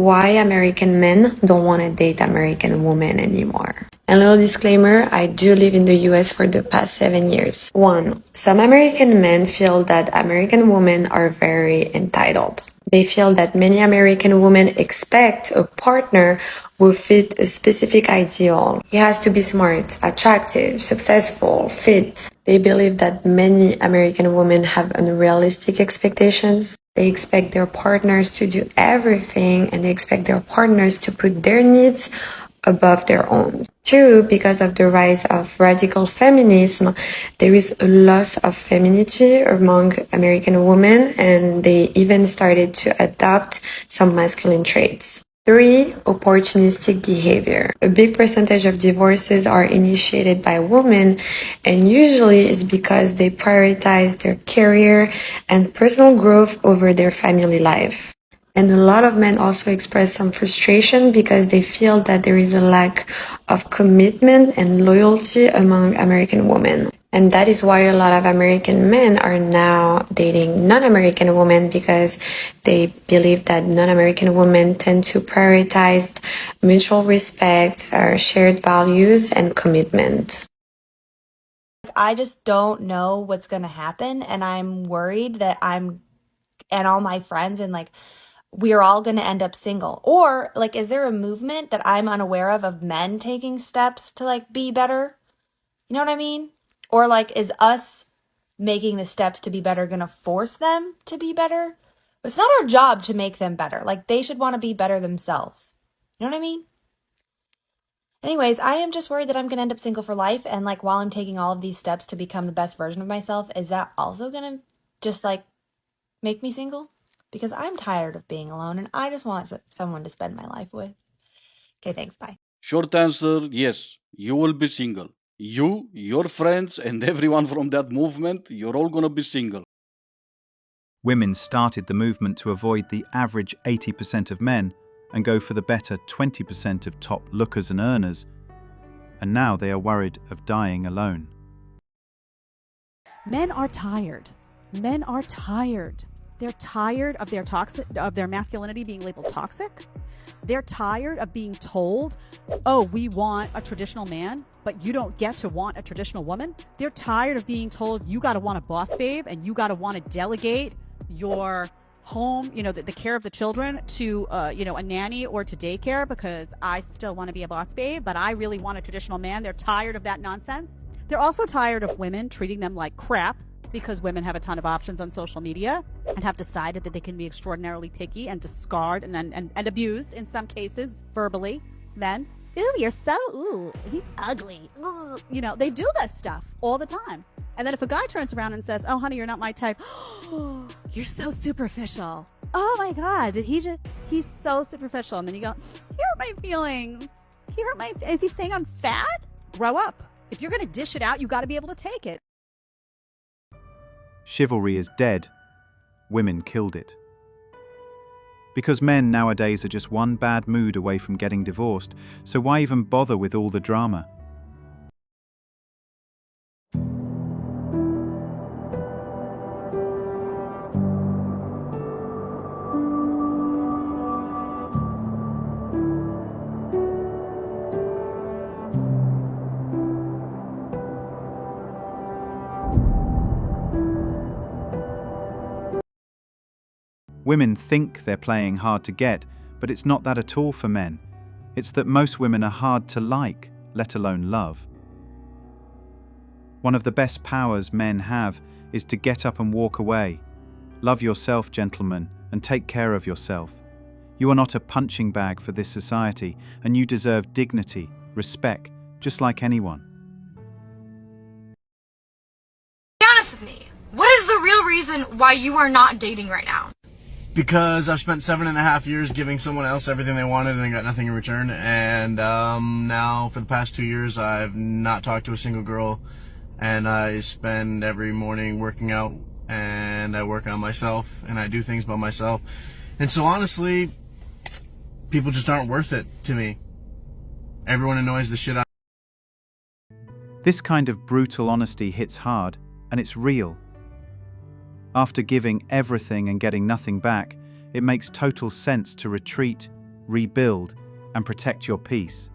why American men don't want to date American women anymore. A little disclaimer, I do live in the US for the past 7 years. 1. Some American men feel that American women are very entitled. They feel that many American women expect a partner who fit a specific ideal. He has to be smart, attractive, successful, fit. They believe that many American women have unrealistic expectations. They expect their partners to do everything, and they expect their partners to put their needs above their own. 2, because of the rise of radical feminism, there is a loss of femininity among American women, and they even started to adopt some masculine traits. 3, opportunistic behavior. A big percentage of divorces are initiated by women, and usually is because they prioritize their career and personal growth over their family life. And a lot of men also express some frustration because they feel that there is a lack of commitment and loyalty among American women. And that is why a lot of American men are now dating non-American women, because they believe that non-American women tend to prioritize mutual respect, shared values, and commitment. I just don't know what's going to happen, and I'm worried that and all my friends and we're all going to end up single. Or is there a movement that I'm unaware of men taking steps to be better? You know what I mean? Or is us making the steps to be better going to force them to be better? But it's not our job to make them better. They should want to be better themselves. You know what I mean? Anyways, I am just worried that I'm going to end up single for life. And while I'm taking all of these steps to become the best version of myself, is that also going to just make me single? Because I'm tired of being alone and I just want someone to spend my life with. Okay, thanks. Bye. Short answer, yes, you will be single. You, your friends, and everyone from that movement, you're all gonna be single. Women started the movement to avoid the average 80% of men and go for the better 20% of top lookers and earners. And now they are worried of dying alone. Men are tired. Men are tired. They're tired of their masculinity being labeled toxic. They're tired of being told, oh, we want a traditional man, but you don't get to want a traditional woman. They're tired of being told you got to want a boss babe and you got to want to delegate your home, the care of the children to, a nanny or to daycare because I still want to be a boss babe, but I really want a traditional man. They're tired of that nonsense. They're also tired of women treating them like crap, because women have a ton of options on social media and have decided that they can be extraordinarily picky and discard and abuse, in some cases, verbally, men. Ooh, he's ugly. Ooh. They do this stuff all the time. And then if a guy turns around and says, oh, honey, you're not my type. Oh, you're so superficial. Oh, my God, he's so superficial. And then you go, here are my feelings. Is he saying I'm fat? Grow up. If you're going to dish it out, you got to be able to take it. Chivalry is dead. Women killed it. Because men nowadays are just one bad mood away from getting divorced, so why even bother with all the drama? Women think they're playing hard to get, but it's not that at all for men. It's that most women are hard to like, let alone love. One of the best powers men have is to get up and walk away. Love yourself, gentlemen, and take care of yourself. You are not a punching bag for this society, and you deserve dignity, respect, just like anyone. Be honest with me. What is the real reason why you are not dating right now? Because I've spent 7.5 years giving someone else everything they wanted and I got nothing in return. And now for the past 2 years, I've not talked to a single girl. And I spend every morning working out and I work on myself and I do things by myself. And so honestly, people just aren't worth it to me. Everyone annoys the shit out of me. This kind of brutal honesty hits hard, and it's real. After giving everything and getting nothing back, it makes total sense to retreat rebuild, and protect your peace.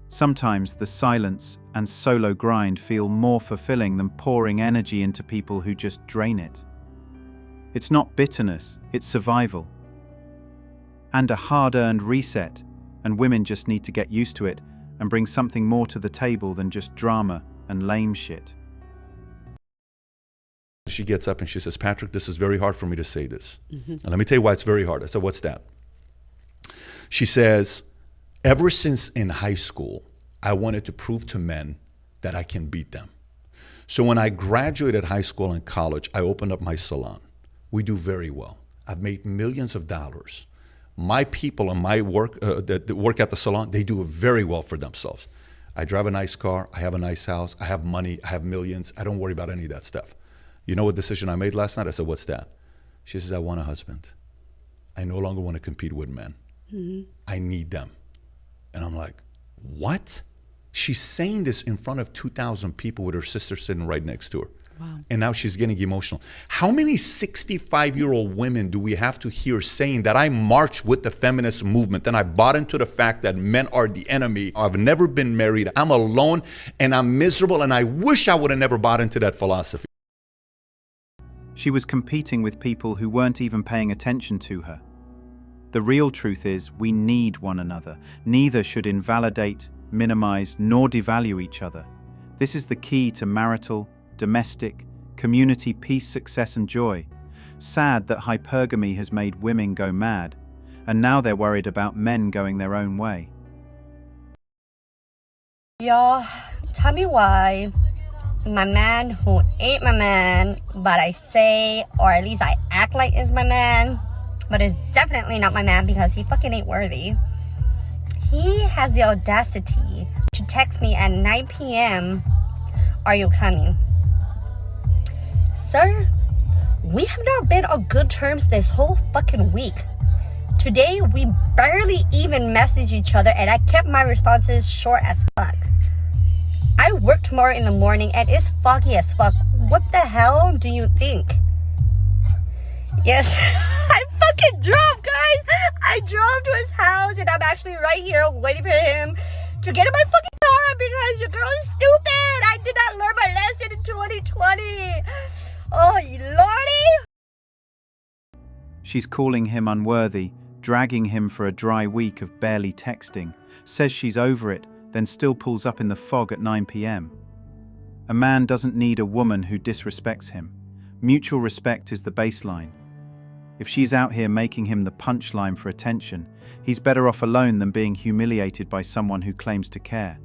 Sometimes the silence and solo grind feel more fulfilling than pouring energy into people who just drain it. It's not bitterness, it's survival. And a hard-earned reset, and women just need to get used to it and bring something more to the table than just drama and lame shit. She gets up and she says, Patrick, this is very hard for me to say this. And let me tell you why it's very hard. I said, what's that? She says, ever since in high school, I wanted to prove to men that I can beat them. So when I graduated high school and college, I opened up my salon. We do very well. I've made millions of dollars. My people and my work that work at the salon, they do very well for themselves. I drive a nice car. I have a nice house. I have money. I have millions. I don't worry about any of that stuff. You know what decision I made last night? I said, what's that? She says, I want a husband. I no longer want to compete with men. I need them. And I'm like, what? She's saying this in front of 2,000 people with her sister sitting right next to her. Wow. And now she's getting emotional. How many 65-year-old women do we have to hear saying that I marched with the feminist movement and I bought into the fact that men are the enemy? I've never been married. I'm alone and I'm miserable and I wish I would have never bought into that philosophy. She was competing with people who weren't even paying attention to her. The real truth is we need one another. Neither should invalidate, minimize, nor devalue each other. This is the key to marital, domestic, community peace, success, and joy. Sad that hypergamy has made women go mad, and now they're worried about men going their own way. Y'all, tell me why my man who ain't my man, but I say, or at least I act like is my man, but is definitely not my man because he fucking ain't worthy. He has the audacity to text me at 9 p.m. Are you coming? Sir, we have not been on good terms this whole fucking week. Today, we barely even messaged each other and I kept my responses short as fuck. I work tomorrow in the morning and it's foggy as fuck. What the hell do you think? Yes, I fucking drove, guys. I drove to his house and I'm actually right here waiting for him to get in my fucking car because your girl is stupid. I did not learn my lesson in 2020. Oh, lordy. She's calling him unworthy, dragging him for a dry week of barely texting, says she's over it, then still pulls up in the fog at 9 p.m. A man doesn't need a woman who disrespects him. Mutual respect is the baseline. If she's out here making him the punchline for attention, he's better off alone than being humiliated by someone who claims to care.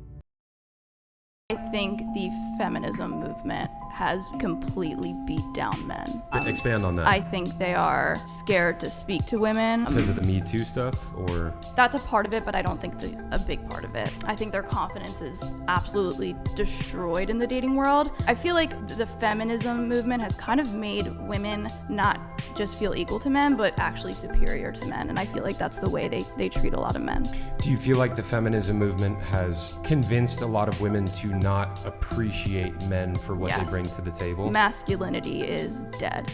I think the feminism movement has completely beat down men. Expand on that. I think they are scared to speak to women. Because of the Me Too stuff, or? That's a part of it, but I don't think it's a big part of it. I think their confidence is absolutely destroyed in the dating world. I feel like the feminism movement has kind of made women not just feel equal to men, but actually superior to men. And I feel like that's the way they treat a lot of men. Do you feel like the feminism movement has convinced a lot of women to not appreciate men for what they bring to the table? Masculinity is dead.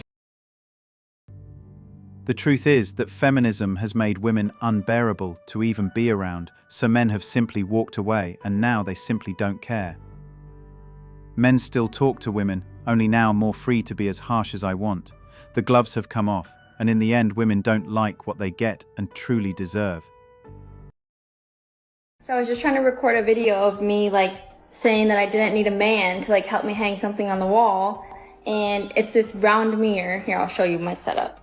The truth is that feminism has made women unbearable to even be around, so men have simply walked away and now they simply don't care. Men still talk to women, only now more free to be as harsh as I want. The gloves have come off, and in the end women don't like what they get and truly deserve. So I was just trying to record a video of me saying that I didn't need a man to help me hang something on the wall, and it's this round mirror. Here, I'll show you my setup.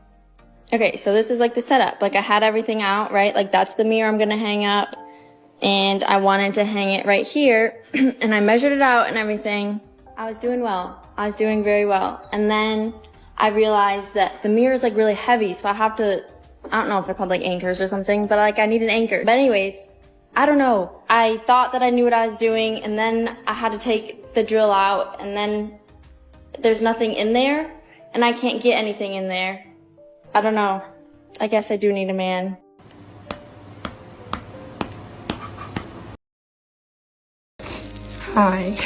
Okay, so this is the setup. I had everything out, right? That's the mirror I'm gonna hang up, and I wanted to hang it right here, and I measured it out and everything. I was doing well. I was doing very well. And then I realized that the mirror is really heavy, so I have to, I don't know if they're called anchors or something, but I need an anchor. But anyways, I don't know. I thought that I knew what I was doing, and then I had to take the drill out, and then there's nothing in there, and I can't get anything in there. I don't know. I guess I do need a man. Hi.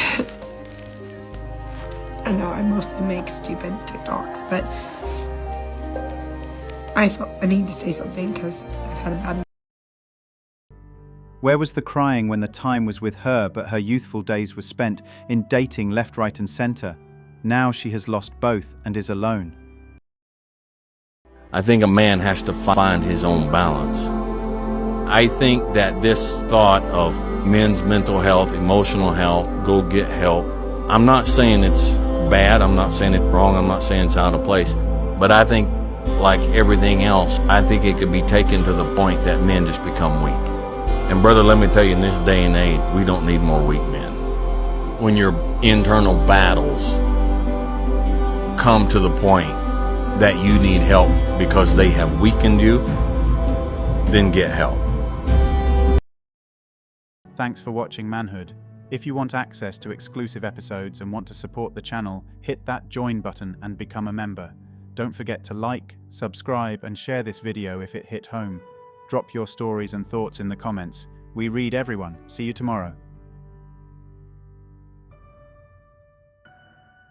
I know I mostly make stupid TikToks, but I felt I need to say something because I've had a bad. Where was the crying when the time was with her, but her youthful days were spent in dating left, right, and center? Now she has lost both and is alone. I think a man has to find his own balance. I think that this thought of men's mental health, emotional health, go get help, I'm not saying it's bad, I'm not saying it's wrong, I'm not saying it's out of place, but I think, like everything else, I think it could be taken to the point that men just become weak. And brother, let me tell you, in this day and age, we don't need more weak men. When your internal battles come to the point that you need help because they have weakened you, then get help. Thanks for watching Manhood. If you want access to exclusive episodes and want to support the channel, hit that join button and become a member. Don't forget to like, subscribe, and share this video if it hit home. Drop your stories and thoughts in the comments. We read everyone. See you tomorrow.